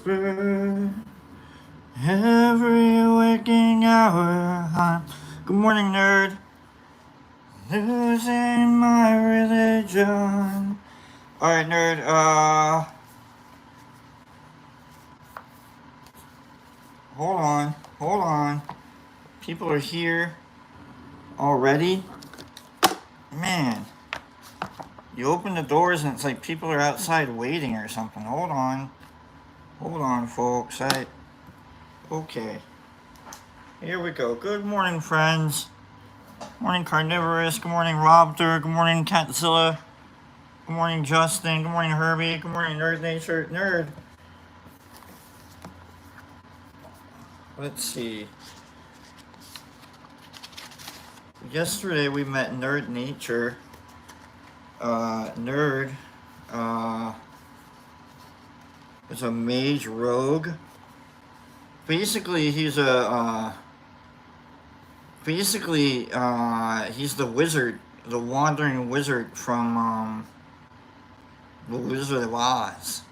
whisper every waking hour. Good morning, nerd. Losing my religion. Alright, nerd, hold on. People are here already? Man, you open the doors and it's like people are outside waiting or something. Hold on, folks. Okay. Here we go. Good morning, friends. Good morning, Carnivorous. Good morning, Robter. Good morning, Catzilla. Good morning, Justin. Good morning, Herbie. Good morning, Nerd Nature. Nerd. Let's see. Yesterday we met Nerd Nature. Nerd is a mage rogue. Basically, he's he's the wizard, the wandering wizard from the Wizard of Oz.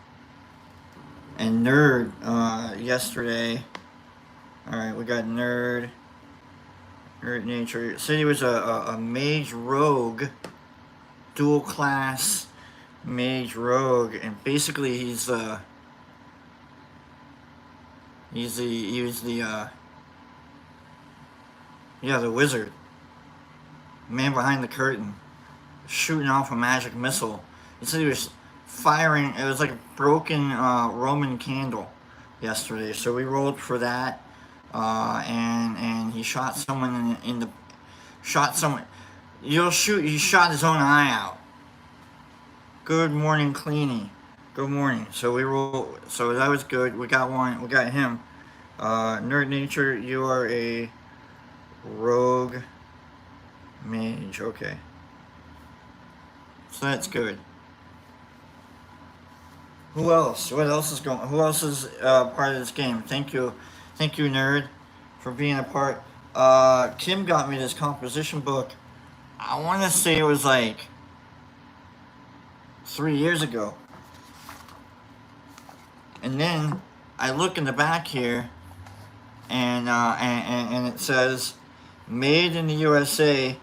And Nerd, yesterday. Alright, we got Nerd Nature. Said he was a mage rogue, dual class mage rogue, and basically he was the wizard, man behind the curtain, shooting off a magic missile. He said he was firing. It was like a broken Roman candle yesterday. So we rolled for that, and he shot someone shot someone. He shot his own eye out. Good morning, Cleany. Good morning. So we roll. So that was good. We got one. We got him. Nerd Nature, you are a rogue mage. Okay. So that's good. Who else? What else is going? Who else is part of this game? Thank you, Nerd, for being a part. Kim got me this composition book. I want to say it was like 3 years ago. And then I look in the back here, and it says, made in the USA,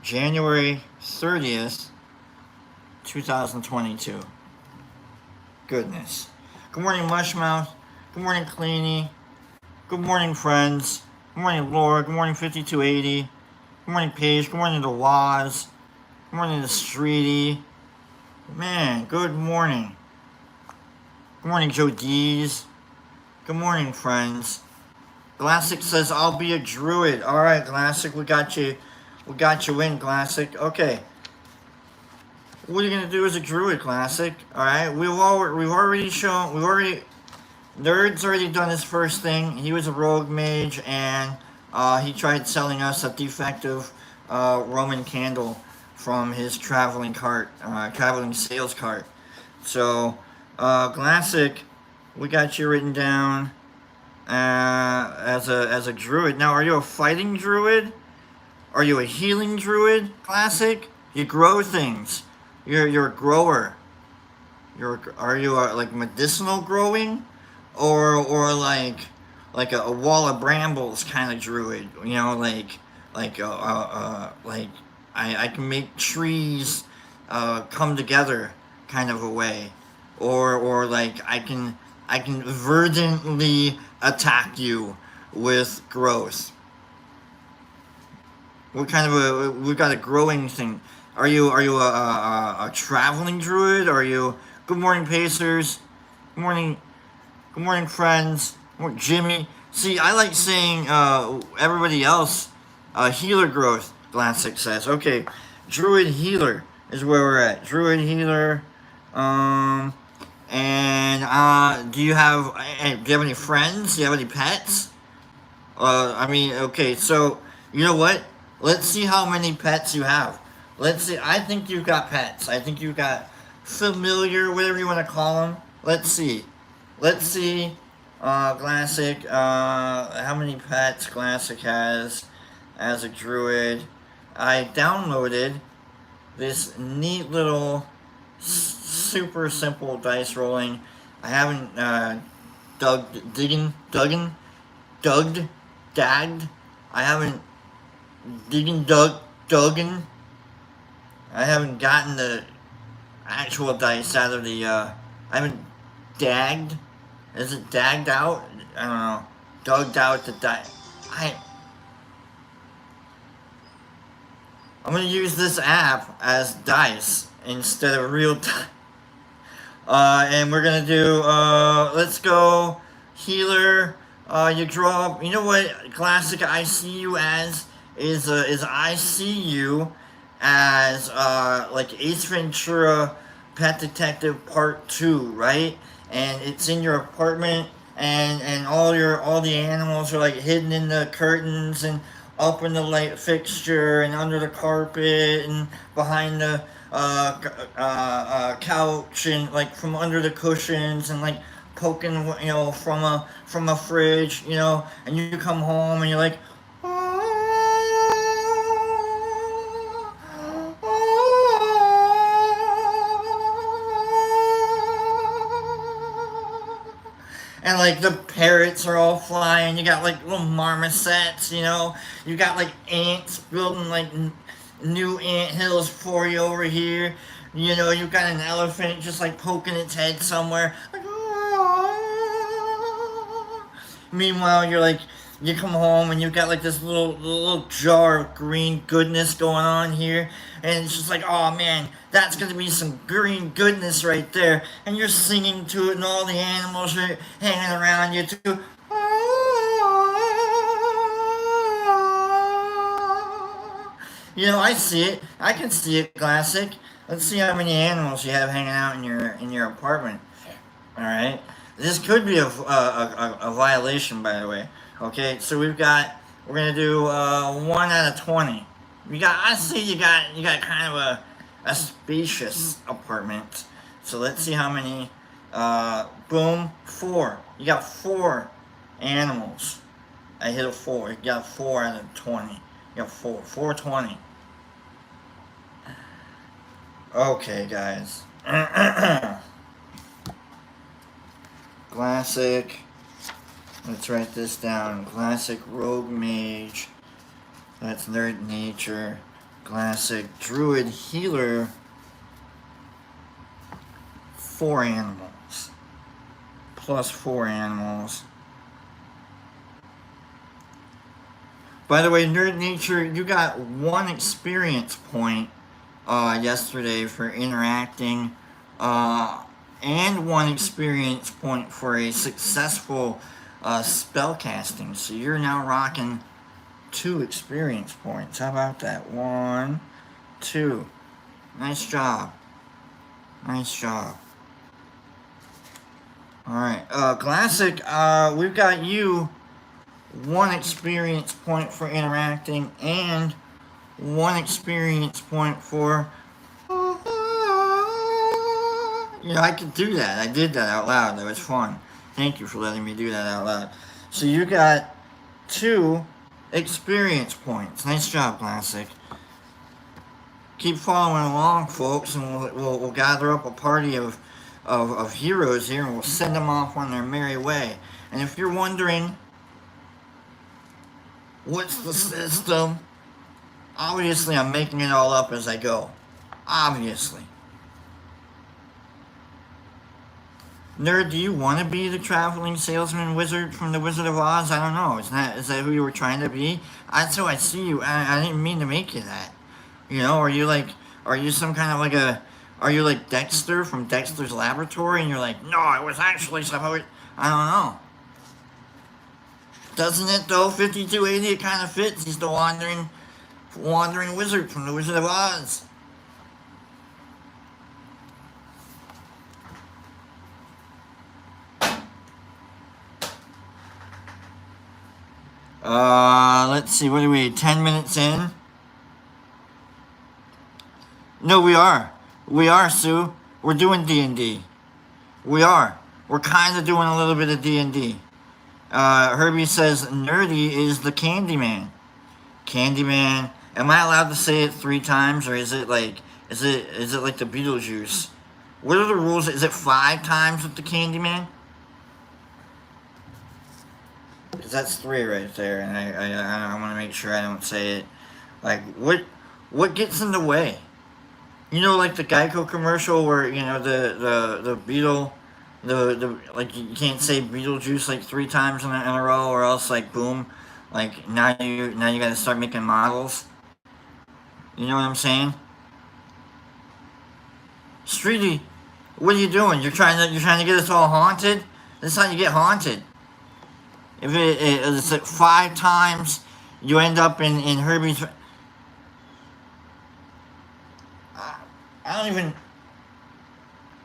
January 30th, 2022. Goodness. Good morning, Mushmouth. Good morning, Cleany. Good morning, friends. Good morning, Laura. Good morning, 5280. Good morning, Paige. Good morning to Waz. Good morning to Streety. Man, good morning. Good morning, Joe Dees. Good morning, friends. Classic says, I'll be a druid. Alright, Classic, we got you. We got you in, Classic. Okay. What are you gonna do as a druid, Classic? Alright, Nerd's already done his first thing. He was a rogue mage, and he tried selling us a defective Roman candle from his traveling sales cart. So, Classic, we got you written down as a druid. Now, are you a fighting druid? Are you a healing druid, Classic? You grow things. You're a grower. Are you like medicinal growing, or like a wall of brambles kind of druid? You know, like I can make trees come together kind of a way, or like I can verdantly attack you with growth. What kind of we've got a growing thing. Are you a traveling druid? Are you? Good morning, Pacers. Good morning, friends. Good morning, Jimmy. See, I like saying everybody else healer growth. Classic says. Okay, druid healer is where we're at. Druid healer. And do you have any friends? Do you have any pets? Okay. So you know what? Let's see how many pets you have. Let's see. I think you've got pets. I think you've got familiar, whatever you want to call them. Let's see. Classic. How many pets Classic has as a druid? I downloaded this neat little, super simple dice rolling. I haven't dugged, dagged. I haven't duggen. I haven't gotten the actual dice out of the. I haven't dagged. Is it dagged out? I don't know. Dugged out the dice. I'm gonna use this app as dice instead of real dice. And we're gonna do. Let's go healer. You draw. You know what classic I see you as is I see you as like Ace Ventura, Pet Detective Part 2, right? And it's in your apartment, and all the animals are like hidden in the curtains and up in the light fixture and under the carpet and behind the couch and like from under the cushions and like poking, from a fridge, and you come home and you're like, and like the parrots are all flying. You got like little marmosets, you got like ants building like new ant hills for you over here. You've got an elephant just like poking its head somewhere. Like, meanwhile, you come home and you've got like this little jar of green goodness going on here, and it's just like, oh man, that's gonna be some green goodness right there, and you're singing to it, and all the animals are hanging around you too. I see it. I can see it, classic. Let's see how many animals you have hanging out in your apartment. All right. This could be a violation, by the way. Okay, so we're gonna do 1 out of 20. I see you got kind of a spacious apartment. So let's see how many. Boom, 4. You got 4 animals. I hit a 4. You got 4 out of 20. You got 420. Okay, guys. Classic. Let's write this down. Classic rogue mage. That's nerd nature. Classic druid healer. 4 animals. Plus 4 animals. By the way, nerd nature, you got 1 experience point yesterday for interacting, and 1 experience point for a successful spell casting. So you're now rocking 2 experience points. How about that? 1, 2. Nice job. Nice job. Alright, classic, we've got you 1 experience point for interacting and 1 experience point for... I could do that. I did that out loud. That was fun. Thank you for letting me do that out loud. So you got 2 experience points. Nice job, classic. Keep following along, folks, and we'll gather up a party of heroes here, and we'll send them off on their merry way. And if you're wondering, what's the system? Obviously, I'm making it all up as I go. Obviously. Nerd, do you want to be the traveling salesman wizard from the Wizard of Oz? I don't know. Is that who you were trying to be? That's how I see you. I didn't mean to make you that. Are you some kind of like are you like Dexter from Dexter's Laboratory, and you're like, no, it was actually supposed... I don't know. Doesn't it though? 5280, it kind of fits. He's the wandering wizard from the Wizard of Oz. Let's see, what are we, 10 minutes in? No, we are. We are, Sue. We're doing D&D. We are. We're kind of doing a little bit of D&D. Herbie says, Nerdy is the Candyman. Candyman. Am I allowed to say it 3 times, or is it like the Beetlejuice? What are the rules? Is it 5 times with the Candyman? Because that's 3 right there, and I want to make sure I don't say it. Like, what gets in the way? You know, like the Geico commercial where, you know, the Beetle, like, you can't say Beetlejuice like 3 times in a row, or else, like, boom, like, now you gotta start making models. You know what I'm saying? Streety, what are you doing? You're trying to get us all haunted? This is how you get haunted. If it's like 5 times, you end up in Herbie's. I don't even.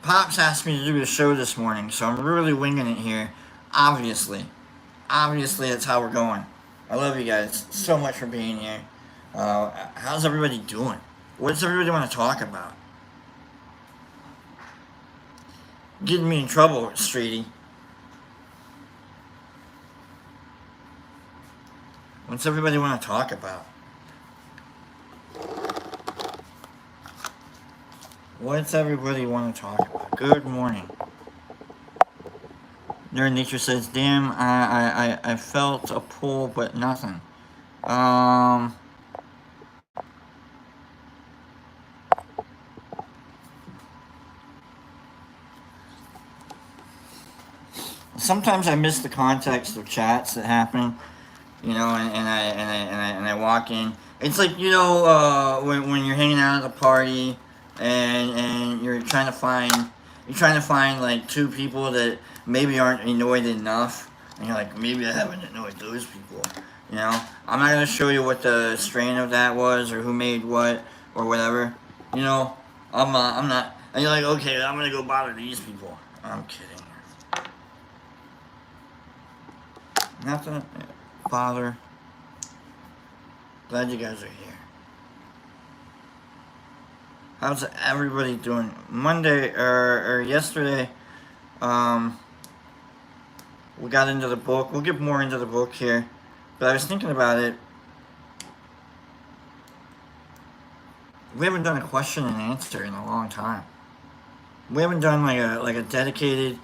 Pops asked me to do the show this morning, so I'm really winging it here. Obviously. Obviously, that's how we're going. I love you guys so much for being here. How's everybody doing? What does everybody want to talk about? Getting me in trouble, Streety. What's everybody want to talk about? What's everybody want to talk about? Good morning. Nerd Nature says, damn, I felt a pull, but nothing. Sometimes I miss the context of chats that happen, you know, and I walk in. It's like, you know, when you're hanging out at a party and you're trying to find like 2 people that maybe aren't annoyed enough, and you're like, maybe I haven't annoyed those people. You know, I'm not gonna show you what the strain of that was or who made what or whatever. You know, I'm not. And you're like, okay, I'm gonna go bother these people. I'm kidding. Nothing. Father. Glad you guys are here. How's everybody doing? Monday or yesterday, we got into the book. We'll get more into the book here, but I was thinking about it. We haven't done a question and answer in a long time. We haven't done like a dedicated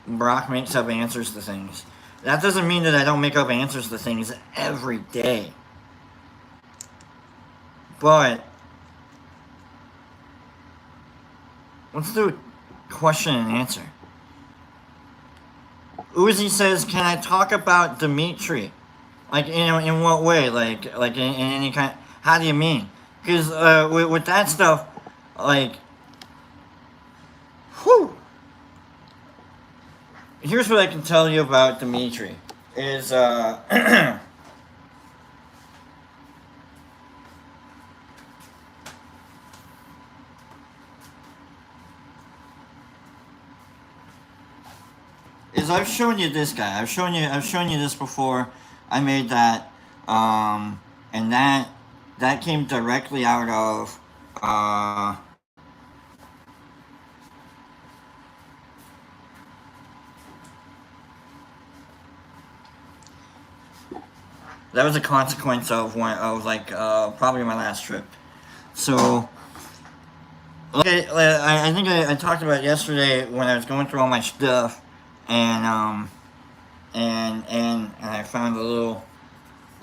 Brock makes up answers to things. That doesn't mean that I don't make up answers to things every day. But let's do a question and answer. Uzi says, can I talk about Dimitri? Like, in what way? Like in any kind. How do you mean? Because with that stuff, like, whew. Here's what I can tell you about Dimitri. Is is I've shown you this guy. I've shown you this before. I made that, and that came directly out of that was a consequence of probably my last trip. So, okay, I think I talked about it yesterday when I was going through all my stuff, and I found a little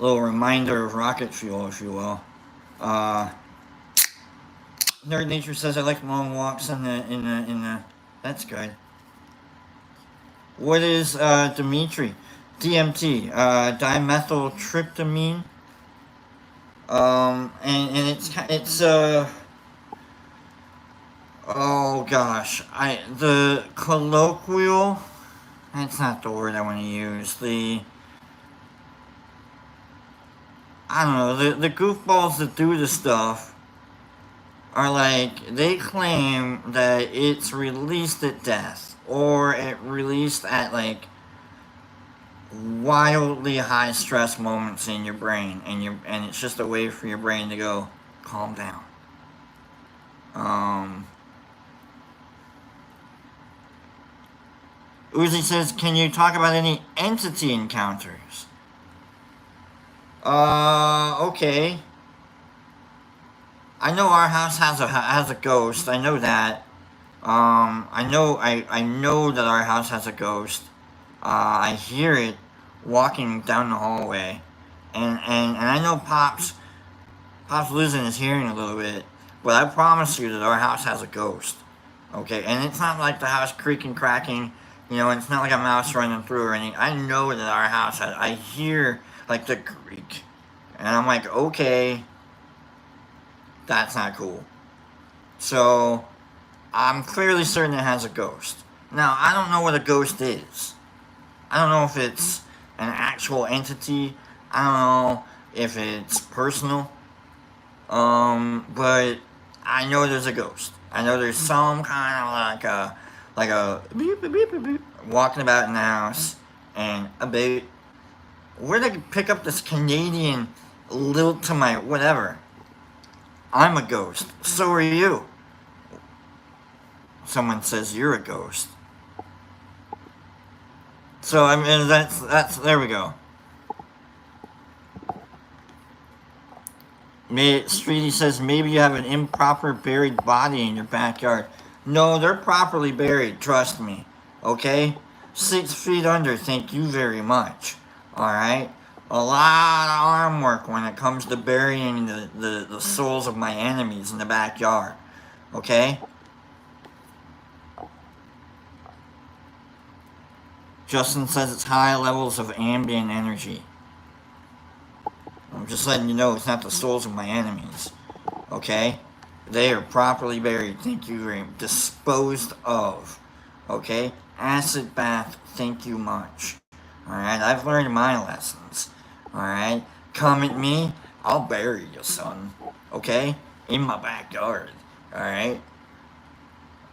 reminder of rocket fuel, if you will. Nerd Nature says I like long walks in the. That's good. What is Dimitri? DMT, dimethyltryptamine. And it's oh gosh, the colloquial. That's not the word I want to use. I don't know, the goofballs that do the stuff are like, they claim that it's released at death, or it released at like wildly high stress moments in your brain, and it's just a way for your brain to go, calm down. Uzi says, can you talk about any entity encounters? Okay. I know our house has a ghost. I know that. I know that our house has a ghost. I hear it walking down the hallway, and I know Pop's losing his hearing a little bit, but I promise you that our house has a ghost. Okay, and it's not like the house creaking, cracking, and it's not like a mouse running through or anything. I know that our house has. I hear like the creak, and I'm like, okay, that's not cool. So I'm clearly certain it has a ghost. Now I don't know what a ghost is. I don't know if it's an actual entity. I don't know if it's personal. But I know there's a ghost. I know there's some kind of like a beep beep beep beep beep walking about in the house, and a bit. Where did I pick up this Canadian lilt to my whatever? I'm a ghost. So are you. Someone says you're a ghost. So I mean that's there we go. Streety says maybe you have an improper buried body in your backyard. No, they're properly buried, trust me. Okay? 6 feet under, thank you very much. Alright? A lot of arm work when it comes to burying the souls of my enemies in the backyard. Okay? Justin says it's high levels of ambient energy. I'm just letting you know it's not the souls of my enemies. Okay? They are properly buried. Thank you very much. Disposed of. Okay? Acid bath. Thank you much. Alright? I've learned my lessons. Alright? Come at me. I'll bury you, son. Okay? In my backyard. Alright?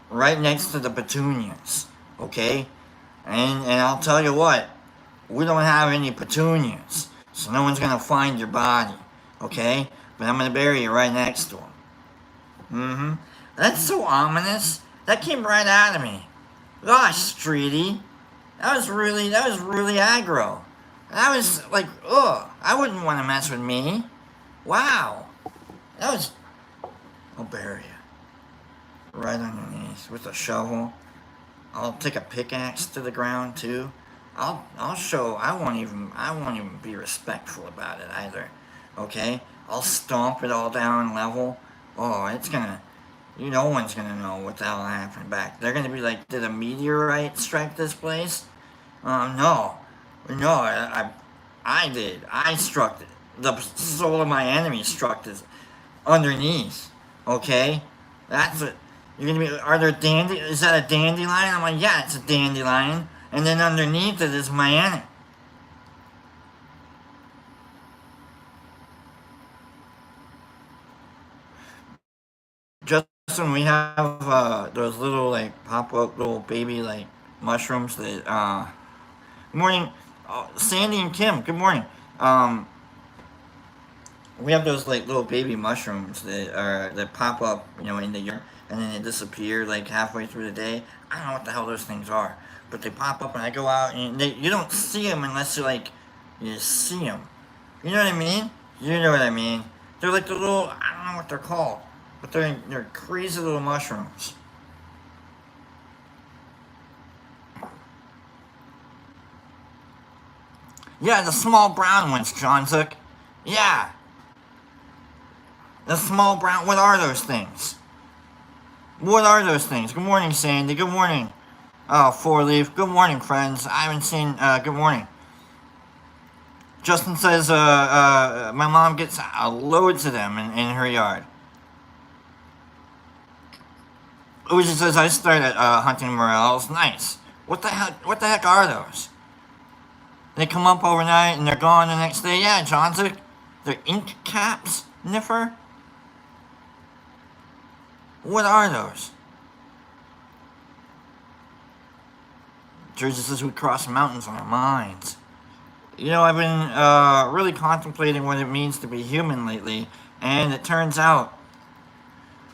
Right next to the petunias. Okay? And I'll tell you what. We don't have any petunias. So no one's gonna find your body, okay? But I'm gonna bury you right next to him. That's so ominous. That came right out of me. Gosh, Streety, that was really aggro. That was like, ugh. I wouldn't want to mess with me. Wow, that was. I'll bury you right underneath with a shovel. I'll take a pickaxe to the ground too. I'll show. I won't even be respectful about it either. Okay? I'll stomp it all down level. Oh, it's gonna. No one's gonna know what the hell happened back. They're gonna be like, did a meteorite strike this place? No, I did. I struck it. The soul of my enemy struck this underneath. Okay, that's it. You're gonna be. Are there Is that a dandelion? I'm like, yeah, it's a dandelion. And then underneath it is my enemy. Justin, we have those little like pop-up little baby like mushrooms that good morning, Sandy and Kim, good morning. We have those like little baby mushrooms that pop up, in the yard, and then they disappear like halfway through the day. I don't know what the hell those things are, but they pop up and I go out and you don't see them unless you see them. You know what I mean? You know what I mean? They're like the little, I don't know what they're called, but they're crazy little mushrooms. Yeah, the small brown ones, John Zook. Yeah. The small brown, what are those things? What are those things? Good morning, Sandy. Good morning. Oh, Four Leaf. Good morning, friends. I haven't seen, good morning. Justin says, my mom gets loads of them in her yard. Uzi says, I started hunting morels. Nice. What the heck are those? They come up overnight and they're gone the next day. Yeah, Johnson. They're ink caps, Niffer. What are those? Jersey says we cross mountains on our minds. I've been really contemplating what it means to be human lately, and it turns out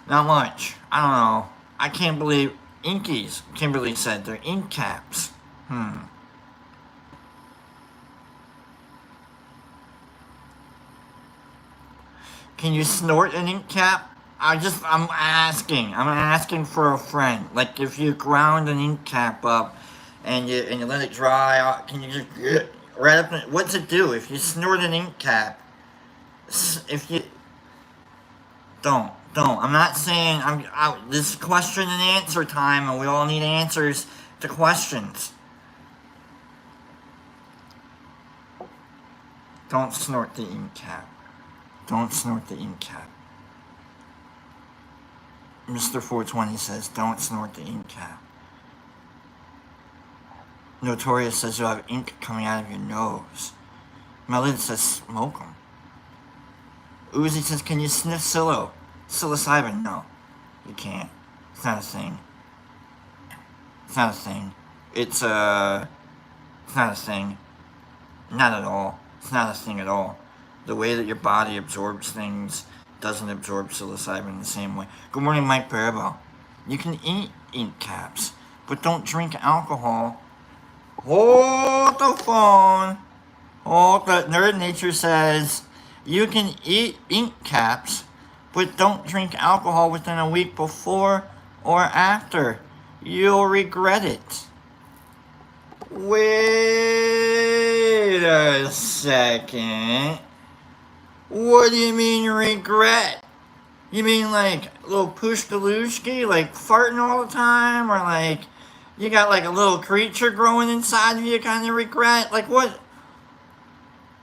not much. I don't know. I can't believe inkies, Kimberly said. They're ink caps. Can you snort an ink cap? I'm asking for a friend. Like if you ground an ink cap up and you let it dry out, can you just right up? What's it do if you snort an ink cap? If you don't. I'm not saying I'm out. This is question and answer time, and we all need answers to questions. Don't snort the ink cap. Don't snort the ink cap. Mr. 420 says, don't snort the ink cap. Notorious says you'll have ink coming out of your nose. Melody says, smoke them. Uzi says, can you sniff psilocybin? No, you can't. It's not a thing. It's not a thing. It's not a thing. Not at all. It's not a thing at all. The way that your body absorbs things doesn't absorb psilocybin the same way. Good morning, Mike Barabel. You can eat ink caps, but don't drink alcohol. Hold the phone. Hold the Nerd Nature says, you can eat ink caps, but don't drink alcohol within a week before or after. You'll regret it. Wait a second. What do you mean regret? You mean like a little pushkalooshki, like farting all the time? Or like you got like a little creature growing inside of you kind of regret? Like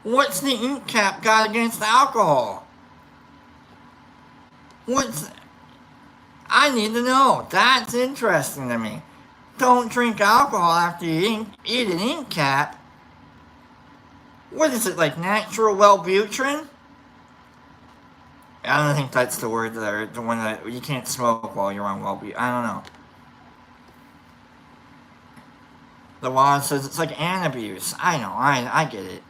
what's the ink cap got against alcohol? I need to know. That's interesting to me. Don't drink alcohol after you eat an ink cap. What is it, like natural Wellbutrin? I don't think that's the word the one that you can't smoke while you're on Wellbutrin. I don't know. The law says it's like an abuse. I know, I get it.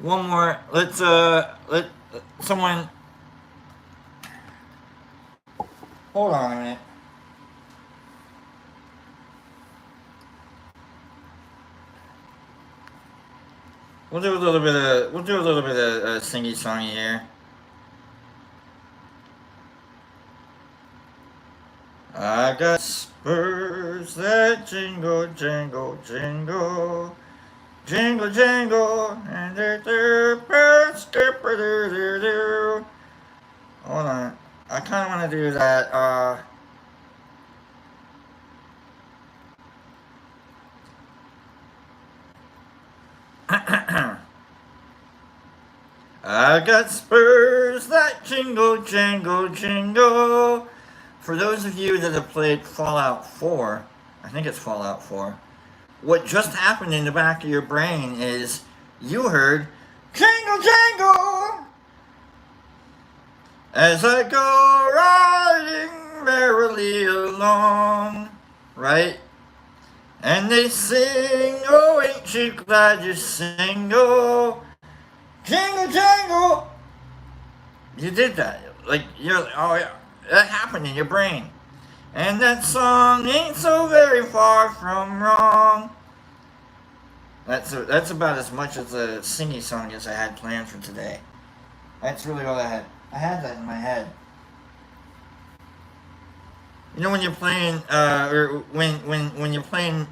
One more. Let someone. Hold on a minute. We'll do a little bit of singy songy here. I got spurs that jingle, jingle, jingle, jingle, jingle, and they're hold on. I kind of want to do that. I got spurs that jingle, jingle, jingle. For those of you that have played Fallout 4, I think it's Fallout 4, what just happened in the back of your brain is you heard jingle, jingle as I go riding merrily along, right? And they sing, oh, ain't you glad you sing, oh, jingle, jingle. You did that. Like, oh, yeah, that happened in your brain. And that song ain't so very far from wrong. That's about as much as a singy song as I had planned for today. That's really all I had. I had that in my head. You know when you're playing, or when you're playing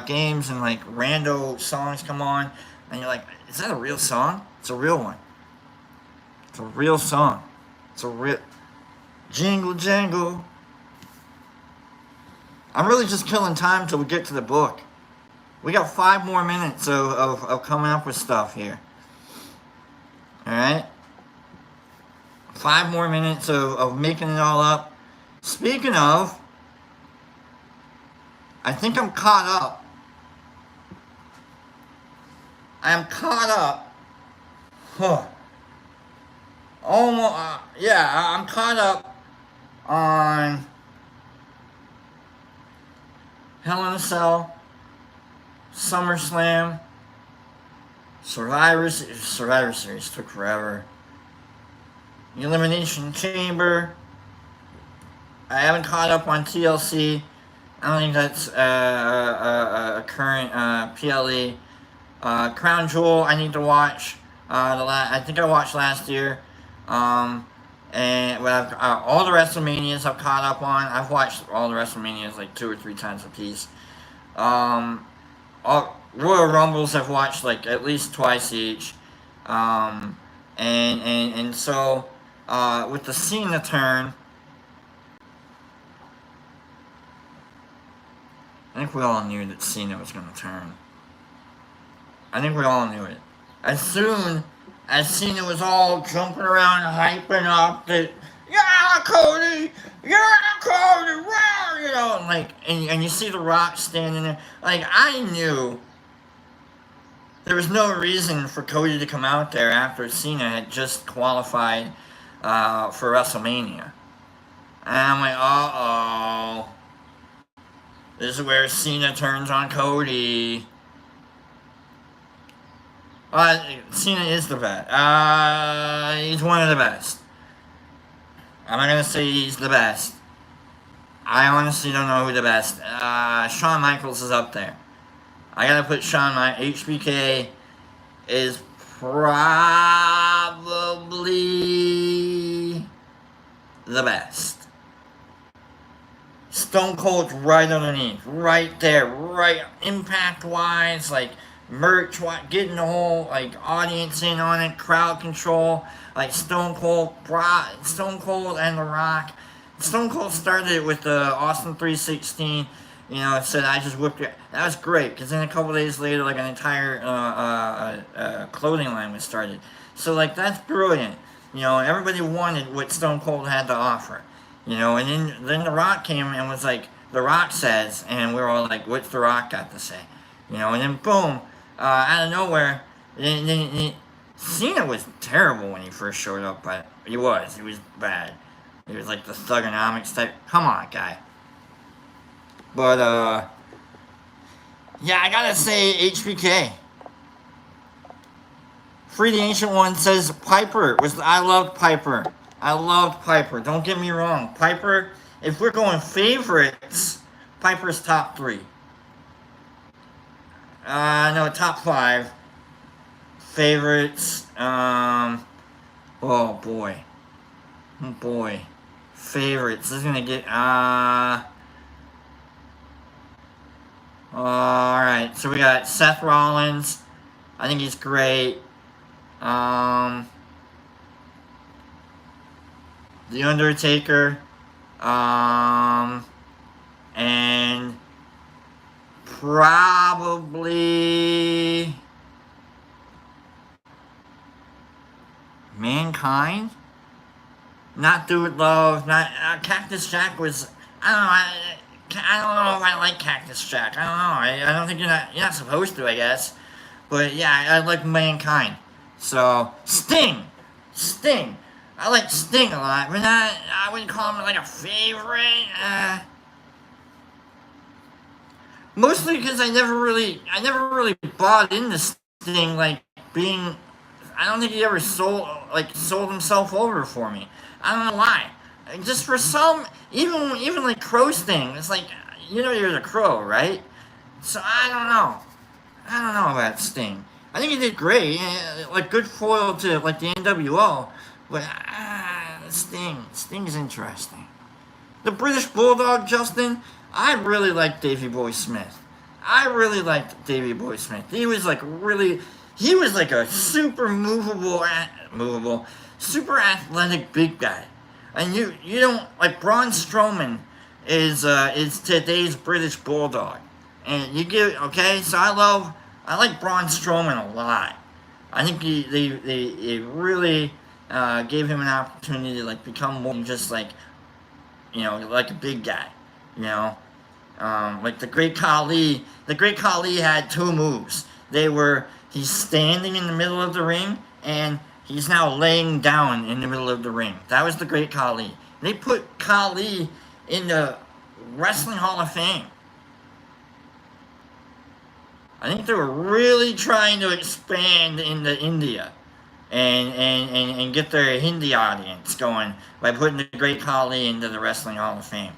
games and like rando songs come on, and you're like, is that a real song? It's a real one. It's a real song. It's a real jingle jangle. I'm really just killing time till we get to the book. We got 5 more minutes of coming up with stuff here. Alright? 5 more minutes of making it all up. Speaking of, I think I'm caught up. I'm caught up. Huh. Almost, yeah, I'm caught up on Hell in a Cell, SummerSlam, Survivor Series took forever. Elimination Chamber. I haven't caught up on TLC. I don't think that's a current PLE. Crown Jewel, I need to watch. I think I watched last year. And well, all the WrestleManias I've caught up on. I've watched all the WrestleManias like 2 or 3 times a piece. All Royal Rumbles I've watched like at least twice each. And so with the Cena turn, I think we all knew that Cena was going to turn. I think we all knew it. As soon as Cena was all jumping around and hyping up that, yeah, Cody, wow, you know, like, and you see The Rock standing there. Like, I knew there was no reason for Cody to come out there after Cena had just qualified for WrestleMania. And I'm like, uh-oh. This is where Cena turns on Cody. Cena is the best. He's one of the best. I'm not going to say he's the best. I honestly don't know who the best. Shawn Michaels is up there. I got to put HBK is probably the best. Stone Cold's right underneath, right there, right impact-wise, like merch, getting the whole like audience in on it, crowd control, like Stone Cold and The Rock. Stone Cold started it with the Austin 316. You know, it said I just whipped it. That was great because then a couple days later, like an entire clothing line was started. So like that's brilliant. You know, everybody wanted what Stone Cold had to offer. You know, and then The Rock came and was like, The Rock says, and we were all like, what's The Rock got to say? You know, and then boom, out of nowhere, Cena was terrible when he first showed up, but he was bad. He was like the Thugonomics type. Come on, guy. But, yeah, I gotta say HBK. Free the Ancient One says Piper. I loved Piper. Don't get me wrong. Piper, if we're going favorites, Piper's top 3. No, top 5. Favorites, oh boy. Favorites. This is gonna get, alright, so we got Seth Rollins. I think he's great. The Undertaker, and probably Mankind. Not Dude Love. Not Cactus Jack was. I don't know if I like Cactus Jack. I don't know. I don't think you're not supposed to. I guess, but yeah, I like Mankind. So Sting. I like Sting a lot, but I wouldn't call him like a favorite. Mostly because I never really bought into Sting like being. I don't think he ever sold himself over for me. I don't know why. Just for some, even like Crow Sting, it's like you're the Crow, right? So I don't know about Sting. I think he did great, like good foil to like the NWO. But Sting's interesting. The British Bulldog, Justin, I really liked Davey Boy Smith. He was like a super super athletic big guy. And you don't like Braun Strowman is today's British Bulldog. And so I like Braun Strowman a lot. I think they really gave him an opportunity to like become more than just like like a big guy, like the Great Khali. The Great Khali had 2 moves. He's standing in the middle of the ring and he's now laying down in the middle of the ring. That was the Great Khali. They put Khali in the Wrestling Hall of Fame. I think they were really trying to expand into India and get their Hindi audience going by putting the Great Khali into the Wrestling Hall of Fame.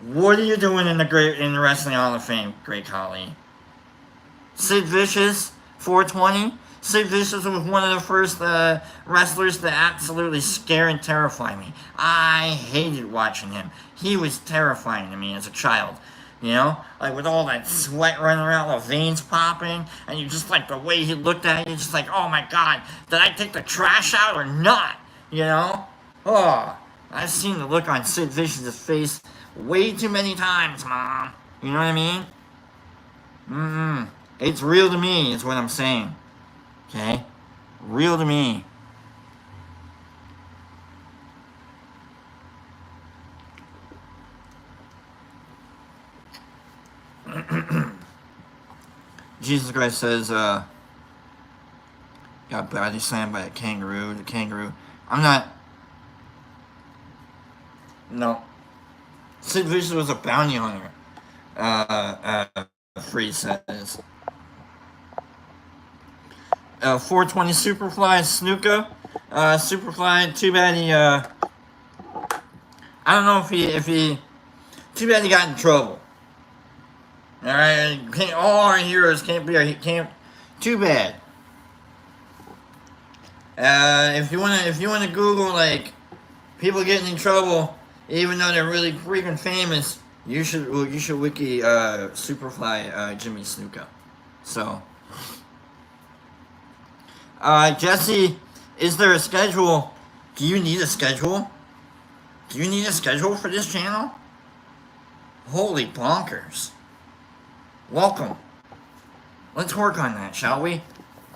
What are you doing in the Wrestling Hall of Fame, Great Khali? Sid Vicious, 420. Sid Vicious was one of the first wrestlers to absolutely scare and terrify me. I hated watching him. He was terrifying to me as a child. You know, like with all that sweat running around, the veins popping, and you just like the way he looked at you, just like, oh my god, did I take the trash out or not? You know? Oh, I've seen the look on Sid Vicious's face way too many times, Mom. You know what I mean? It's real to me, is what I'm saying. Okay? Real to me. Jesus Christ says, got body slammed by a kangaroo. The kangaroo. I'm not. No. Sid Vicious was a bounty hunter. Free says. 420 Superfly Snuka. Superfly, too bad he, I don't know if he, too bad he got in trouble. Alright, all our heroes can't be, too bad. If you wanna Google, like, people getting in trouble, even though they're really freaking famous, you should wiki, Superfly, Jimmy Snuka. So, Jesse, is there a schedule? Do you need a schedule? Do you need a schedule for this channel? Holy bonkers. Welcome. Let's work on that, shall we?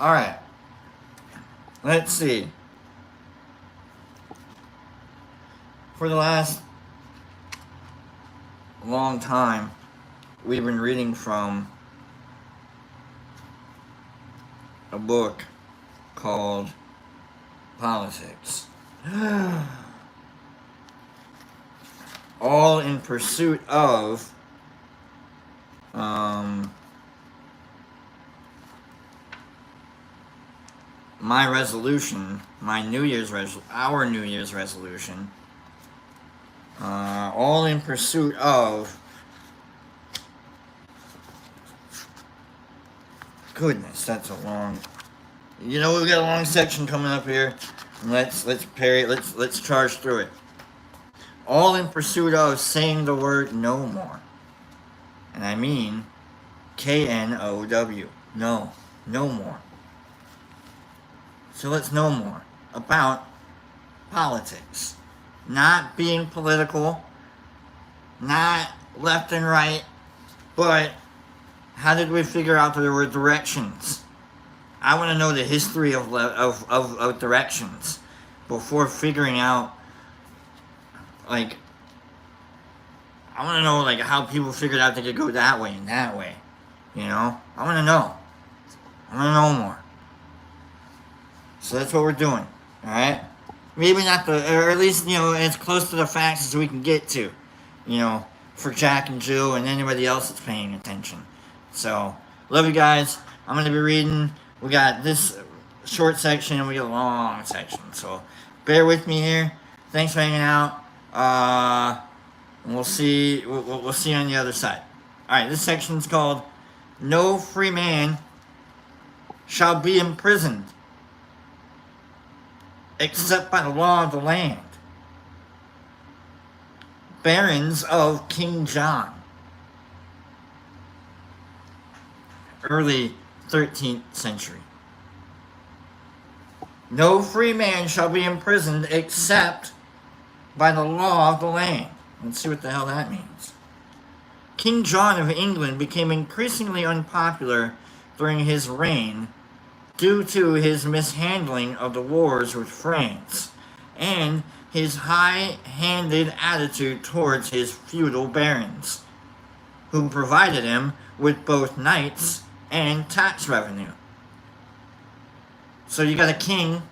Alright. Let's see. For the last long time, we've been reading from a book called Politics. All in pursuit of my resolution, our New Year's resolution, all in pursuit of, goodness, that's a long, you know, we've got a long section coming up here. Let's charge through it. All in pursuit of saying the word no more. And I mean KNOW. No. No more. So let's know more about politics. Not being political, not left and right, but how did we figure out that there were directions? I want to know the history of directions before figuring out, like, I want to know, like, how people figured out they could go that way and that way. You know? I want to know. I want to know more. So that's what we're doing. Alright? Maybe not or at least, you know, as close to the facts as we can get to. You know, for Jack and Jill and anybody else that's paying attention. So, love you guys. I'm going to be reading. We got this short section and we got a long section. So, bear with me here. Thanks for hanging out. We'll see you on the other side. Alright, this section's called No Free Man Shall Be Imprisoned Except by the Law of the Land. Barons of King John. Early 13th century. No free man shall be imprisoned except by the law of the land. Let's see what the hell that means. King John of England became increasingly unpopular during his reign due to his mishandling of the wars with France and his high-handed attitude towards his feudal barons, who provided him with both knights and tax revenue. So you got a king,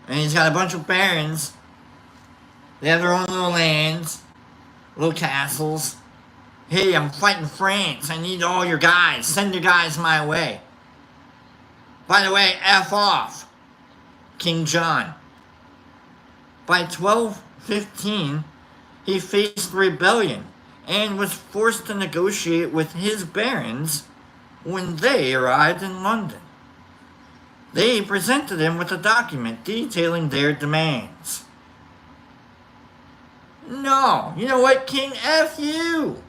and he's got a bunch of barons. They have their own little lands, little castles. Hey, I'm fighting France. I need all your guys. Send your guys my way. By the way, F off, King John. By 1215, he faced rebellion and was forced to negotiate with his barons when they arrived in London. They presented him with a document detailing their demands. No, you know what, King? F you!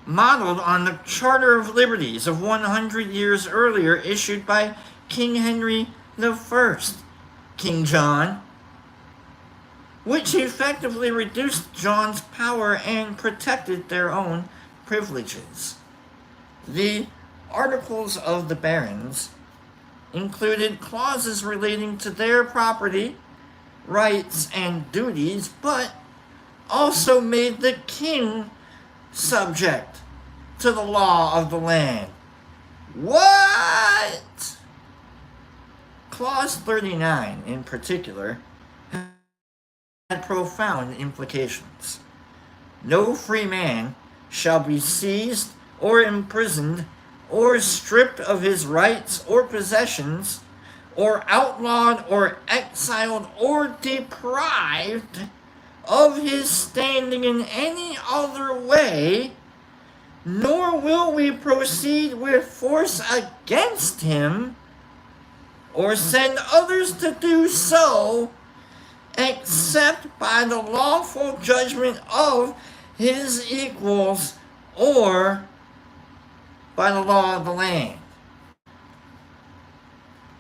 Modeled on the Charter of Liberties of 100 years earlier issued by King Henry I, King John, which effectively reduced John's power and protected their own privileges. The Articles of the Barons included clauses relating to their property, rights, and duties, but also made the king subject to the law of the land. What? Clause 39, in particular, had profound implications. No free man shall be seized or imprisoned or stripped of his rights or possessions, or outlawed or exiled or deprived of his standing in any other way, nor will we proceed with force against him or send others to do so, except by the lawful judgment of his equals or by the law of the land.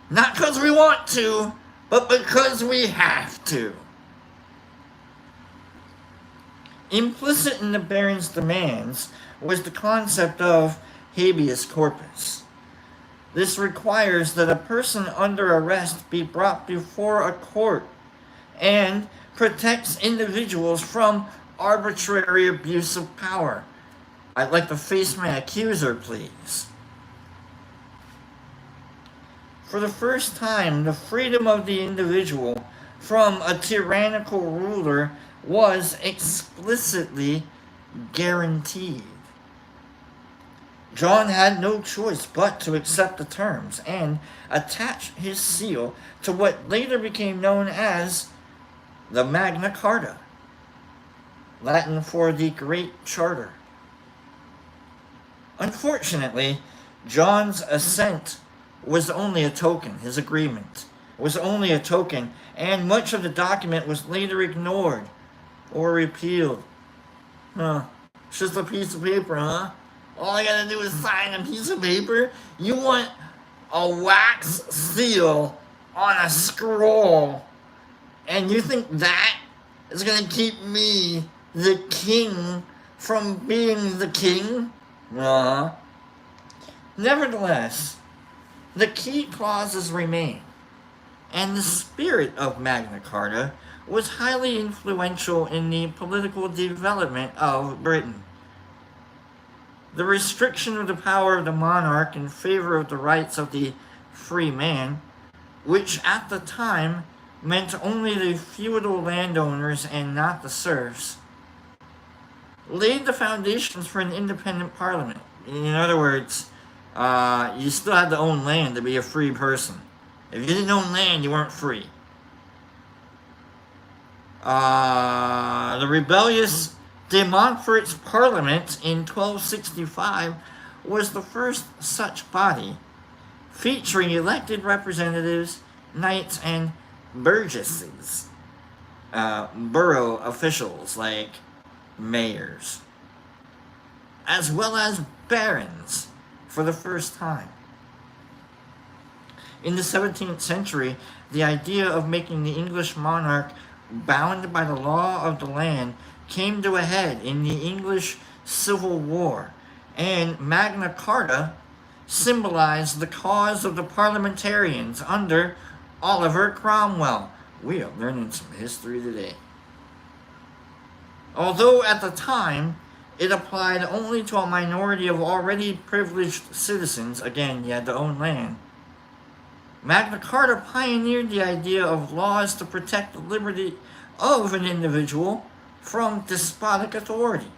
Not because we want to, but because we have to. Implicit in the barons' demands was the concept of habeas corpus. This requires that a person under arrest be brought before a court and protects individuals from arbitrary abuse of power. I'd like to face my accuser, please. For the first time, the freedom of the individual from a tyrannical ruler was explicitly guaranteed. John had no choice but to accept the terms and attach his seal to what later became known as the Magna Carta, Latin for the Great Charter. Unfortunately, John's assent was only a token. His agreement was only a token, and much of the document was later ignored or repealed. It's just a piece of paper, huh? All I gotta do is sign a piece of paper? You want a wax seal on a scroll, and you think that is gonna keep me, the king, from being the king? Nevertheless, the key clauses remain, and the spirit of Magna Carta was highly influential in the political development of Britain. The restriction of the power of the monarch in favor of the rights of the free man, which at the time meant only the feudal landowners and not the serfs, laid the foundations for an independent parliament. In other words, you still had to own land to be a free person. If you didn't own land, you weren't free. The rebellious de Montfort's Parliament in 1265 was the first such body, featuring elected representatives, knights, and burgesses, borough officials like mayors, as well as barons for the first time. In the 17th century, the idea of making the English monarch bound by the law of the land came to a head in the English Civil War, and Magna Carta symbolized the cause of the parliamentarians under Oliver Cromwell. We are learning some history today. Although at the time it applied only to a minority of already privileged citizens, again, you had to own land, Magna Carta pioneered the idea of laws to protect the liberty of an individual from despotic authority.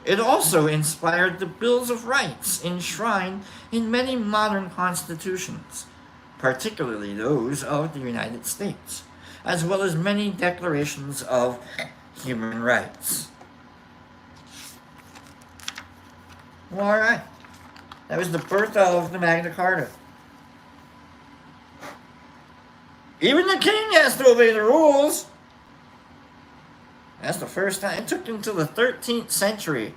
It also inspired the Bills of Rights enshrined in many modern constitutions, particularly those of the United States, as well as many declarations of human rights. Well, alright. That was the birth of the Magna Carta. Even the king has to obey the rules. That's the first time. It took until the 13th century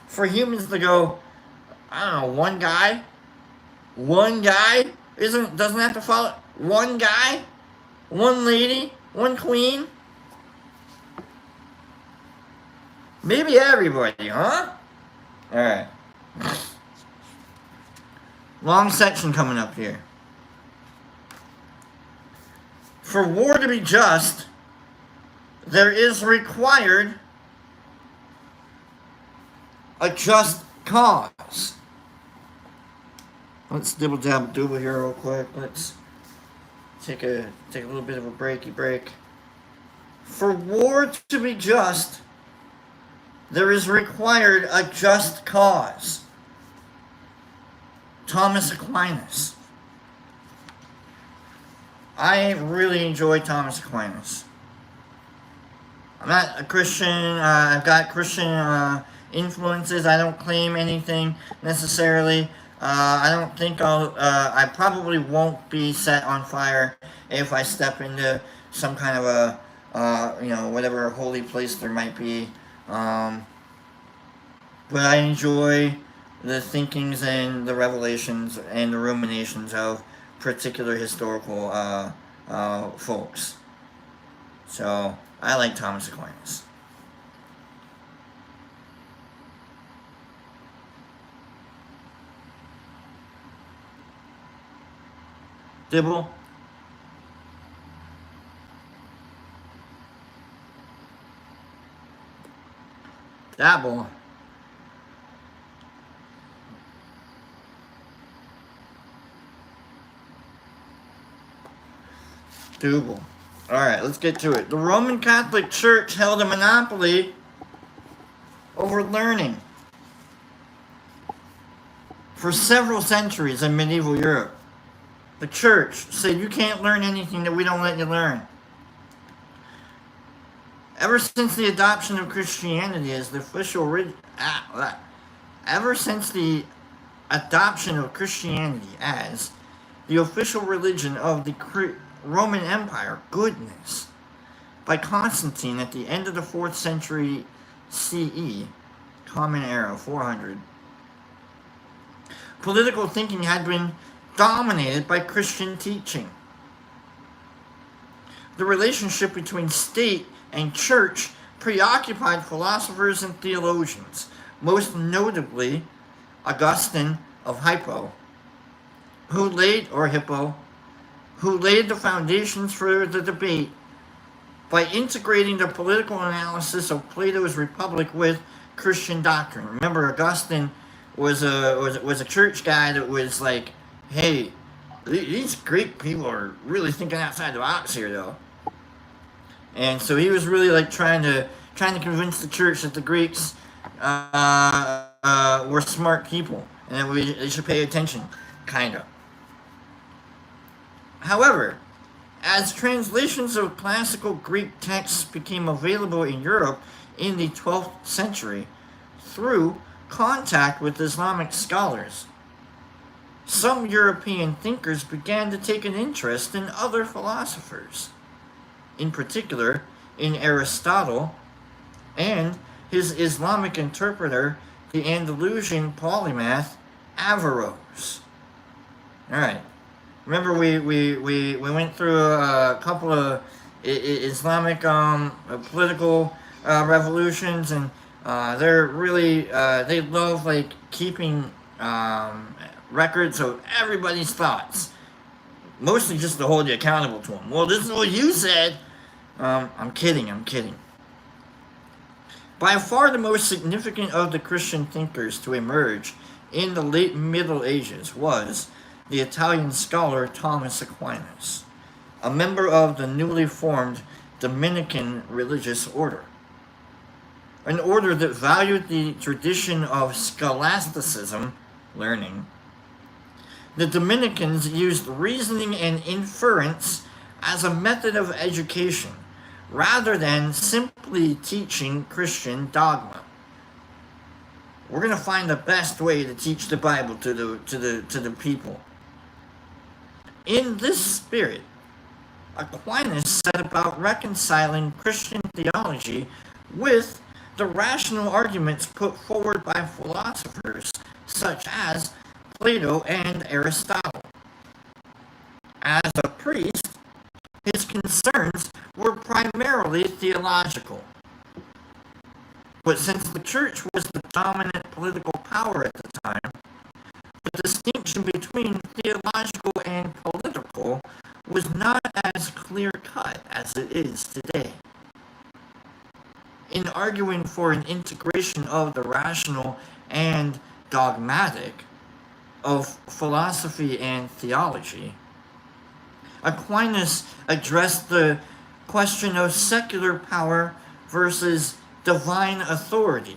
for humans to go, I don't know, one guy doesn't have to follow, one guy, one lady, one queen. Maybe everybody, huh? Alright. Long section coming up here. For war to be just, there is required a just cause. Let's dibble dab dooble here real quick. Let's take a little bit of a break. For war to be just, there is required a just cause. Thomas Aquinas. I really enjoy Thomas Aquinas. I'm not a Christian. I've got Christian influences. I don't claim anything necessarily. I don't think I probably won't be set on fire if I step into some kind of a, whatever holy place there might be. But I enjoy the thinkings and the revelations and the ruminations of particular historical folks. So I like Thomas Aquinas. Dibble. Dabble. Double. Alright, let's get to it. The Roman Catholic Church held a monopoly over learning for several centuries in medieval Europe. The church said, you can't learn anything that we don't let you learn. Ever since the adoption of Christianity as the official religion of the Roman Empire, goodness, by Constantine at the end of the 4th century CE, Common Era, 400, political thinking had been dominated by Christian teaching. The relationship between state and church preoccupied philosophers and theologians, most notably Augustine of Hippo, who laid the foundations for the debate by integrating the political analysis of Plato's Republic with Christian doctrine. Remember, Augustine was a church guy that was like, hey, these Greek people are really thinking outside the box here, though. And so he was really like trying to convince the church that the Greeks were smart people and that they should pay attention, kind of. However, as translations of classical Greek texts became available in Europe in the 12th century through contact with Islamic scholars, some European thinkers began to take an interest in other philosophers, in particular in Aristotle and his Islamic interpreter, the Andalusian polymath Averroes. Alright, remember we went through a couple of Islamic political revolutions, and they're really, they love like keeping records of everybody's thoughts, mostly just to hold you accountable to them. Well, this is what you said. I'm kidding. By far the most significant of the Christian thinkers to emerge in the late Middle Ages was the Italian scholar Thomas Aquinas, a member of the newly formed Dominican religious order, an order that valued the tradition of scholasticism, learning. The Dominicans used reasoning and inference as a method of education, rather than simply teaching Christian dogma. We're going to find the best way to teach the Bible to the people. In this spirit, Aquinas set about reconciling Christian theology with the rational arguments put forward by philosophers such as Plato and Aristotle. As a priest, his concerns were primarily theological. But since the church was the dominant political power at the time, the distinction between theological and political was not as clear-cut as it is today. In arguing for an integration of the rational and dogmatic, of philosophy and theology, Aquinas addressed the question of secular power versus divine authority,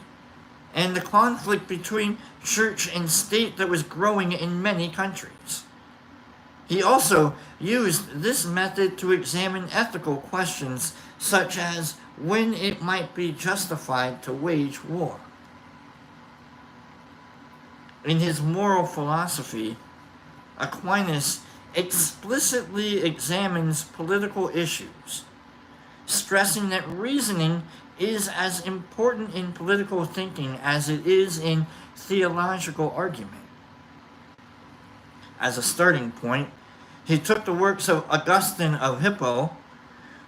and the conflict between church and state that was growing in many countries. He also used this method to examine ethical questions such as when it might be justified to wage war. In his moral philosophy, Aquinas explicitly examines political issues, stressing that reasoning is as important in political thinking as it is in theological argument. As a starting point, he took the works of Augustine of Hippo,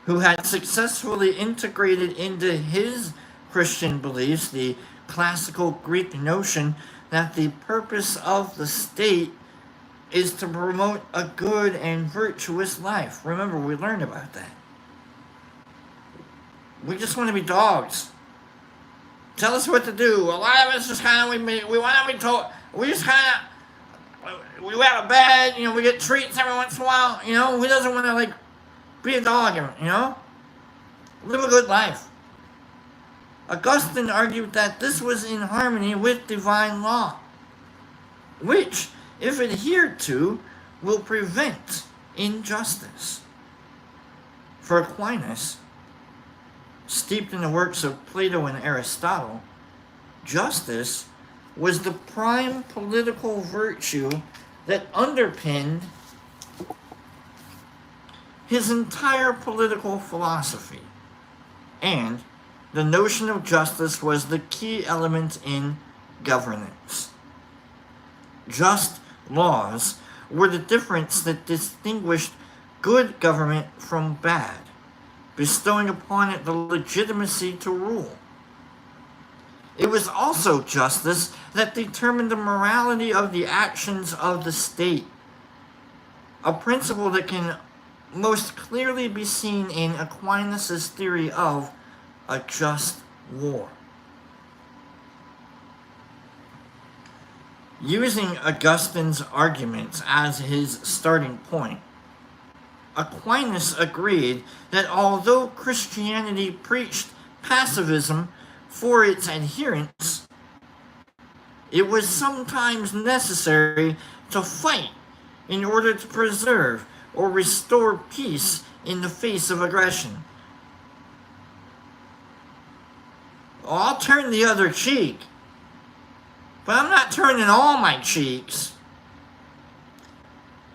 who had successfully integrated into his Christian beliefs the classical Greek notion that the purpose of the state is to promote a good and virtuous life. Remember, we learned about that. We just want to be dogs. Tell us what to do. A lot of us just kind of, we want to be told, we just kind of, we have a bed, we get treats every once in a while, who doesn't want to, be a dog, live a good life. Augustine argued that this was in harmony with divine law, which, if adhered to, will prevent injustice. For Aquinas, steeped in the works of Plato and Aristotle, justice was the prime political virtue that underpinned his entire political philosophy, and the notion of justice was the key element in governance. Just laws were the difference that distinguished good government from bad, bestowing upon it the legitimacy to rule. It was also justice that determined the morality of the actions of the state, a principle that can most clearly be seen in Aquinas' theory of a just war. Using Augustine's arguments as his starting point, Aquinas agreed that although Christianity preached pacifism for its adherents, it was sometimes necessary to fight in order to preserve or restore peace in the face of aggression. I'll turn the other cheek, but I'm not turning all my cheeks.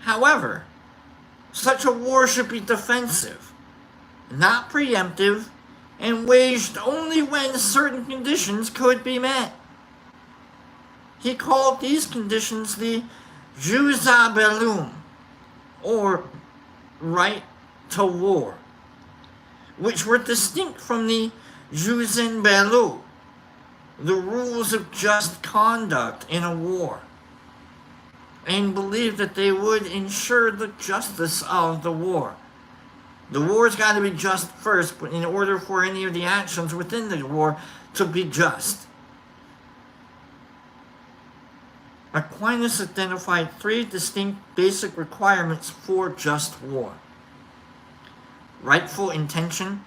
However, such a war should be defensive, not preemptive, and waged only when certain conditions could be met. He called these conditions the jusa bellum, or right to war, which were distinct from the jus in bello, the rules of just conduct in a war, and believed that they would ensure the justice of the war. The war's got to be just first, but in order for any of the actions within the war to be just. Aquinas identified three distinct basic requirements for just war: rightful intention,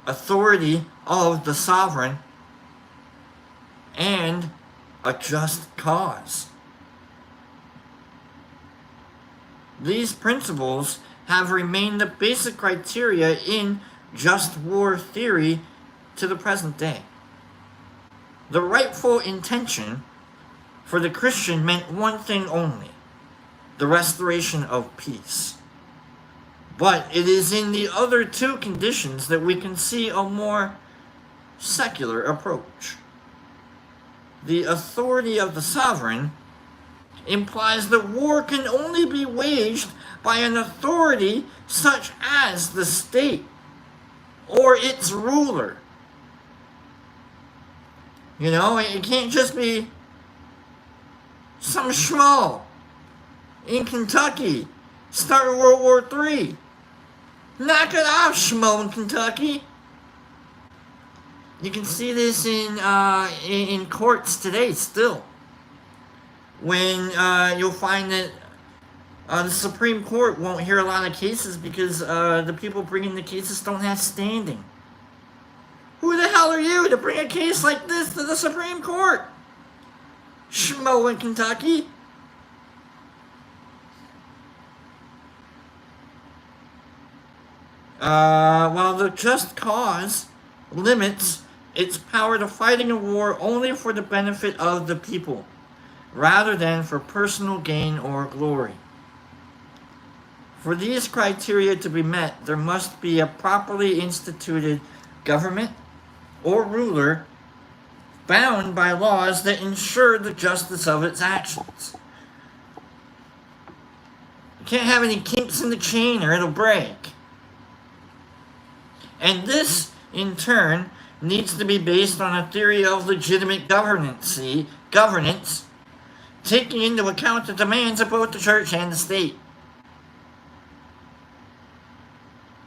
authority of the sovereign, and a just cause. These principles have remained the basic criteria in just war theory to the present day. The rightful intention for the Christian meant one thing only: the restoration of peace. But it is in the other two conditions that we can see a more secular approach. The authority of the sovereign implies that war can only be waged by an authority such as the state or its ruler. You know, it can't just be some schmo in Kentucky started World War III. Knock it off, schmo in Kentucky. You can see this in courts today still. When you'll find that the Supreme Court won't hear a lot of cases because the people bringing the cases don't have standing. Who the hell are you to bring a case like this to the Supreme Court? Schmo in Kentucky. While the just cause limits its power to fighting a war only for the benefit of the people, rather than for personal gain or glory. For these criteria to be met, there must be a properly instituted government or ruler bound by laws that ensure the justice of its actions. You can't have any kinks in the chain or it'll break. And this, in turn, needs to be based on a theory of legitimate governance, taking into account the demands of both the church and the state.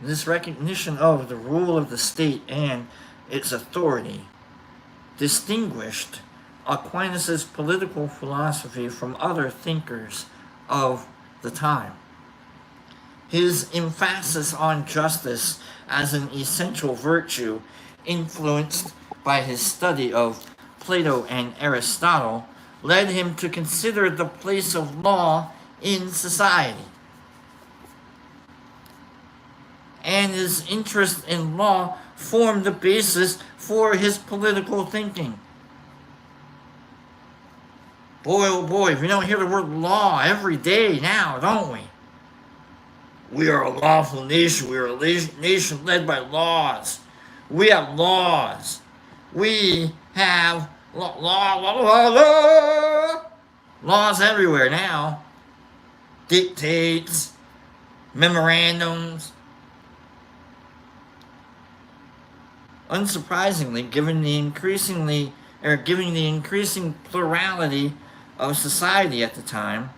This recognition of the rule of the state and its authority distinguished Aquinas' political philosophy from other thinkers of the time. His emphasis on justice as an essential virtue, influenced by his study of Plato and Aristotle, led him to consider the place of law in society. And his interest in law formed the basis for his political thinking. Boy, oh boy, we don't hear the word law every day now, don't we? We are a lawful nation. We are a nation led by laws. We have laws. We have laws everywhere now. Dictates, memorandums. Unsurprisingly, given the increasing plurality of society at the time,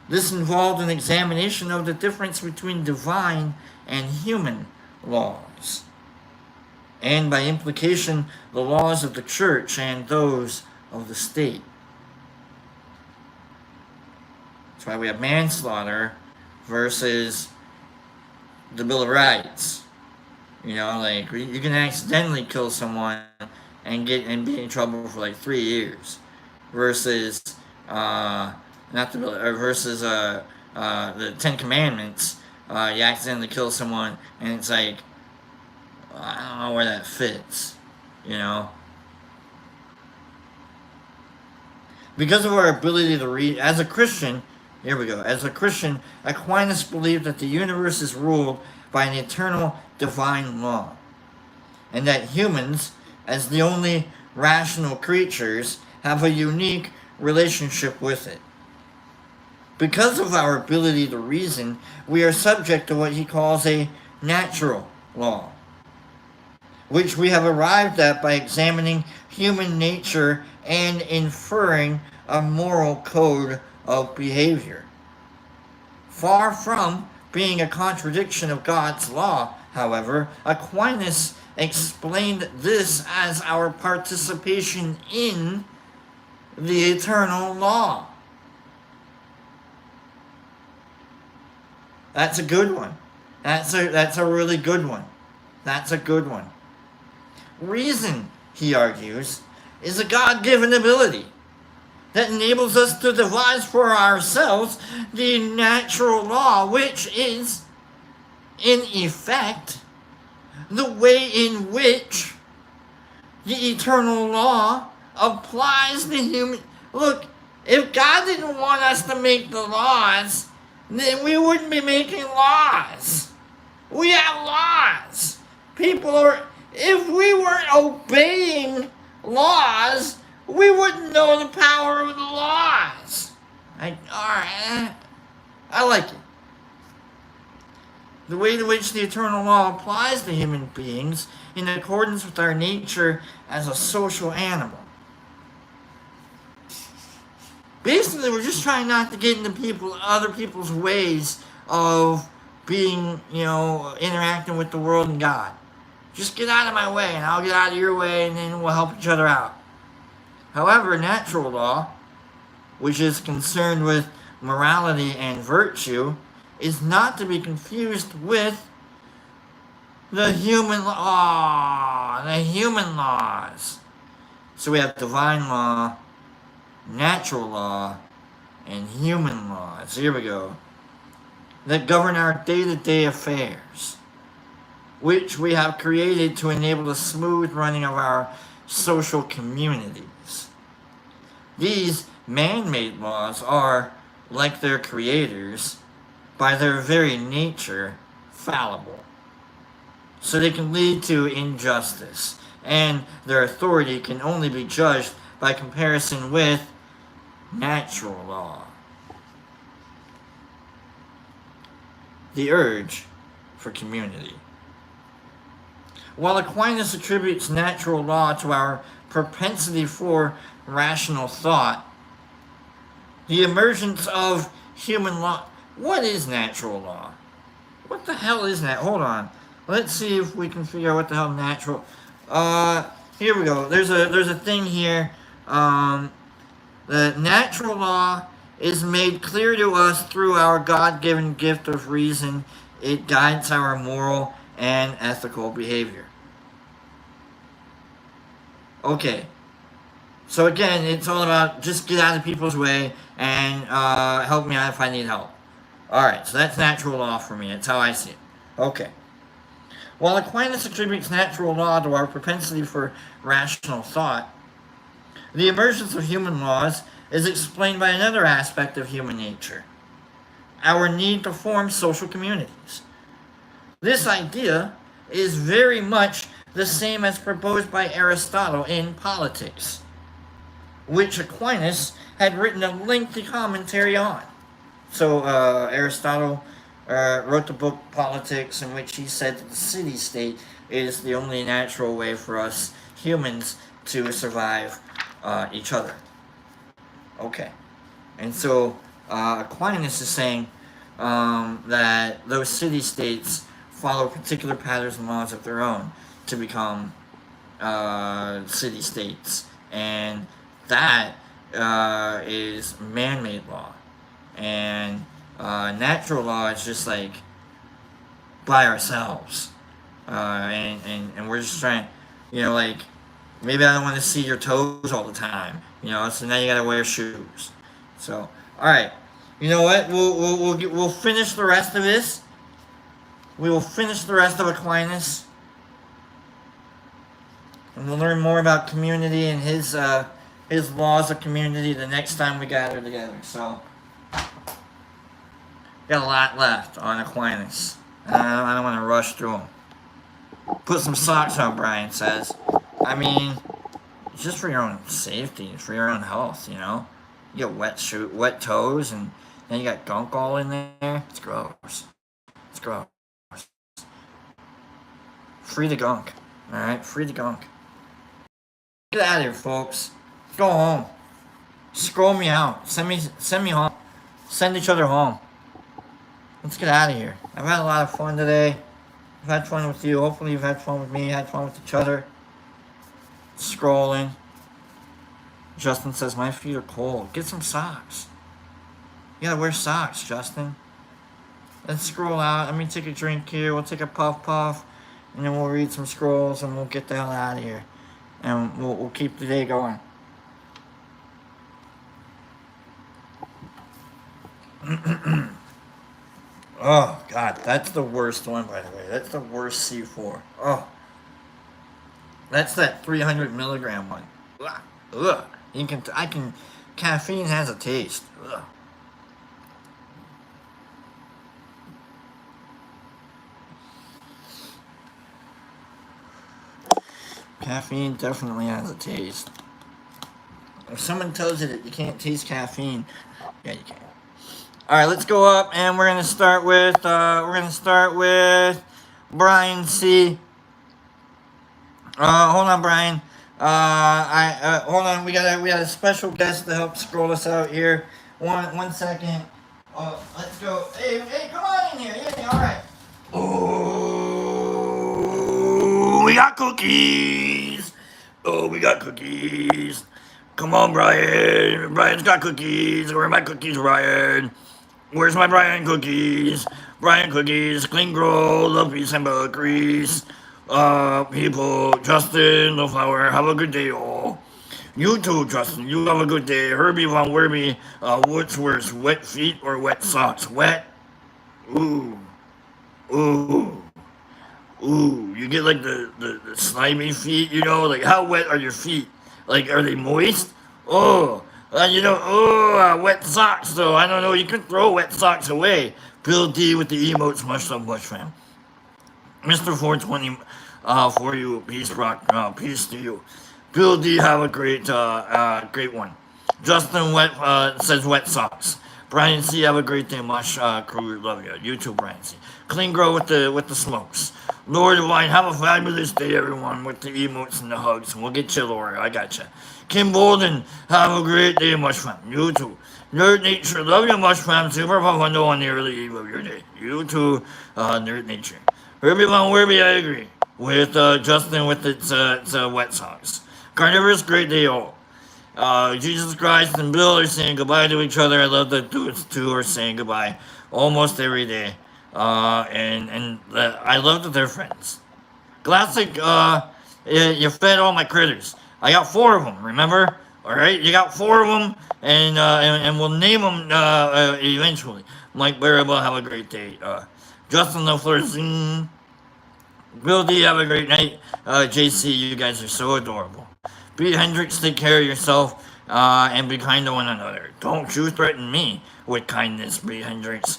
this involved an examination of the difference between divine and human laws, and by implication, the laws of the church and those of the state. That's why we have manslaughter versus the Bill of Rights. You know, like, you can accidentally kill someone and be in trouble for like 3 years, versus versus the Ten Commandments. You accidentally kill someone, and it's like, I don't know where that fits, you know. Because of our ability to read, as a Christian, Aquinas believed that the universe is ruled by an eternal divine law, and that humans, as the only rational creatures, have a unique relationship with it. Because of our ability to reason, we are subject to what he calls a natural law, which we have arrived at by examining human nature and inferring a moral code of behavior. Far from being a contradiction of God's law, however, Aquinas explained this as our participation in the eternal law. That's a good one. That's a really good one. That's a good one. Reason, he argues, is a God-given ability that enables us to devise for ourselves the natural law, which is, in effect, the way in which the eternal law applies to human. Look, if God didn't want us to make the laws, then we wouldn't be making laws. We have laws. If we weren't obeying laws, we wouldn't know the power of the laws. I like it. The way in which the eternal law applies to human beings in accordance with our nature as a social animal. Basically, we're just trying not to get into other people's ways of being, interacting with the world and God. Just get out of my way, and I'll get out of your way, and then we'll help each other out. However, natural law, which is concerned with morality and virtue, is not to be confused with the human laws. So we have divine law, natural law, and human laws. Here we go. That govern our day-to-day affairs, which we have created to enable the smooth running of our social communities. These man-made laws are, like their creators, by their very nature, fallible. So they can lead to injustice, and their authority can only be judged by comparison with natural law. The urge for community. While Aquinas attributes natural law to our propensity for rational thought, the emergence of human law. What is natural law? What the hell is that? Hold on. Let's see if we can figure out what the hell natural. Here we go. There's a thing here. The natural law is made clear to us through our God-given gift of reason. It guides our moral and ethical behavior. Okay. So again, it's all about just get out of people's way and help me out if I need help. Alright, so that's natural law for me. That's how I see it. Okay. While Aquinas attributes natural law to our propensity for rational thought, the emergence of human laws is explained by another aspect of human nature: our need to form social communities. This idea is very much the same as proposed by Aristotle in Politics, which Aquinas had written a lengthy commentary on. So Aristotle wrote the book Politics, in which he said that the city-state is the only natural way for us humans to survive each other. Okay. And so Aquinas is saying that those city-states follow particular patterns and laws of their own to become city-states. And that is man-made law. And natural law is just like by ourselves. And we're just trying, like, maybe I don't want to see your toes all the time, so now you gotta wear shoes. So, alright. You know what? We'll finish the rest of this. We will finish the rest of Aquinas. And we'll learn more about community and his laws of community the next time we gather together. So, got a lot left on Aquinas. I don't want to rush through them. Put some socks on, Brian says. I mean, it's just for your own safety, for your own health, You get wet toes, and then you got gunk all in there. It's gross. It's gross. Free the gunk. Alright? Free the gunk. Get out of here, folks. Go home. Scroll me out. Send me home. Send each other home. Let's get out of here. I've had a lot of fun today. I've had fun with you. Hopefully you've had fun with me. Had fun with each other. Scrolling. Justin says, my feet are cold. Get some socks. You gotta wear socks, Justin. Let's scroll out. Let me take a drink here. We'll take a puff. And then we'll read some scrolls and we'll get the hell out of here. And we'll keep the day going. Oh, God, that's the worst one, by the way. That's the worst C4. Oh, that's that 300 milligram one. Ugh. Ugh. Caffeine has a taste. Ugh. Caffeine definitely has a taste. If someone tells you that you can't taste caffeine, yeah, you can. All right, let's go up, and we're gonna start with Brian C. Hold on, Brian. Hold on. We got a special guest to help scroll us out here. One second. Let's go. Hey, come on in here. Yeah, all right. Oh, we got cookies. Oh, we got cookies. Come on, Brian. Brian's got cookies. Where are my cookies, Brian? Where's my Brian cookies? Brian cookies, clean grow, love peace and grease. People, Justin, the flower, have a good day, all. You too, Justin. You have a good day. Herbie Von Werby, what's worse, wet feet or wet socks? Wet? Ooh. Ooh. Ooh. You get like the slimy feet, you know? Like, how wet are your feet? Like, are they moist? Oh. Wet socks, though. I don't know. You can throw wet socks away. Bill D with the emotes, much love, much fam. Mr. 420, for you, peace, rock, peace to you. Bill D, have a great one. Justin says wet socks. Brian C, have a great day, much crew, love you. You too, Brian C. Clean grow with the smokes. Lord Divine, have a fabulous day, everyone, with the emotes and the hugs. And we'll get you, Laura. I got you. Kim Bolden, have a great day, much fam. You too. Nerd Nature, love you, much fam. Super fun on the early eve of your day. You too, Nerd Nature. Herbie Von Werby, I agree. With Justin with its wet socks. Carnivorous, great day, all. Jesus Christ and Bill are saying goodbye to each other. I love that those two are saying goodbye almost every day. I love that they're friends. Classic, you fed all my critters. I got 4 of them, remember? Alright, you got 4 of them, and we'll name them eventually. Mike Barabel, have a great day. Justin LaFleur, Bill D, have a great night. JC, you guys are so adorable. B. Hendricks, take care of yourself, and be kind to one another. Don't you threaten me with kindness, B. Hendricks.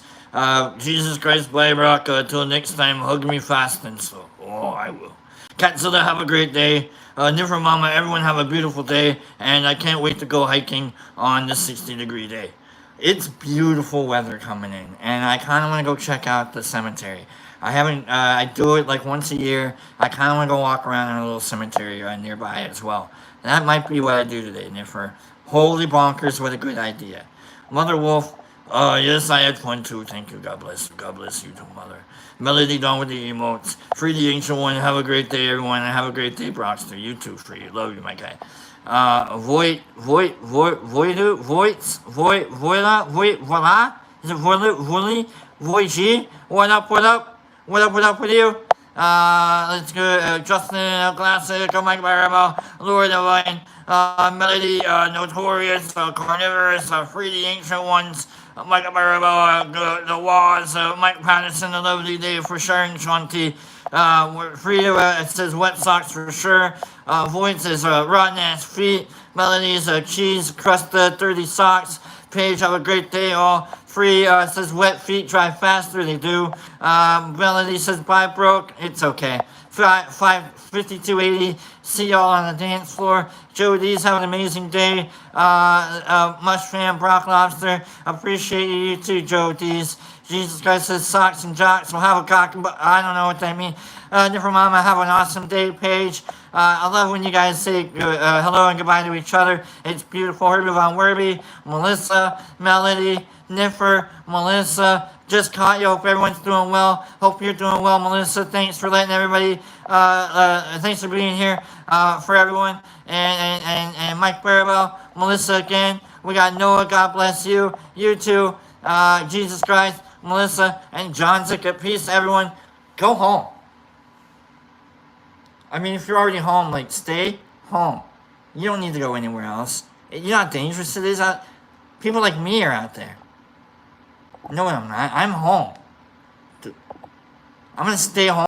Jesus Christ, Blaybrock, till next time, hug me fast and slow. Oh, I will. Catzilla, have a great day. Niffer Mama, everyone have a beautiful day, and I can't wait to go hiking on this 60-degree day. It's beautiful weather coming in, and I kind of want to go check out the cemetery. I haven't, I do it like once a year. I kind of want to go walk around in a little cemetery nearby as well. And that might be what I do today, Niffer. Holy bonkers, what a good idea. Mother Wolf, yes, I had fun too. Thank you. God bless you. God bless you too, Mother. Melody Dawn with the emotes. Free the Ancient One. Have a great day, everyone. And have a great day, Brockster. You too, Free. Love you, my guy. Voila? Is it Voila? Voici? What up, what up? What up with you? Let's go, Justin, Classic, Mike Barabo, Lord Divine, Melody, Notorious, Carnivorous, Free the Ancient Ones, Mike Barabo, the Waz, Mike Patterson, The Lovely Day for Sharon Shanti, Free, it says Wet Socks for sure, Void says Rotten Ass Feet, Melody's Cheese Crust 30 Socks, Paige, have a great day all. Free says wet feet dry faster, they do. Melody says bye broke, it's okay. 5280, see y'all on the dance floor. Joe D's, have an amazing day. Mush fan, Brock Lobster, appreciate you too, Joe D's. Jesus Christ says socks and jocks, will have a cock, but I don't know what that means. Different Mama, have an awesome day, Paige. I love when you guys say hello and goodbye to each other. It's beautiful. Herbie Von Werby, Melissa, Melody, Niffer, Melissa. Just caught you. Hope everyone's doing well. Hope you're doing well, Melissa. Thanks for letting everybody. Thanks for being here for everyone. And Mike Barabel, Melissa again. We got Noah. God bless you. You too. Jesus Christ, Melissa, and John Zicka. Peace, everyone. Go home. I mean, if you're already home, like, stay home. You don't need to go anywhere else. You're not dangerous to these. People like me are out there. No, I'm not. I'm home. I'm gonna stay home.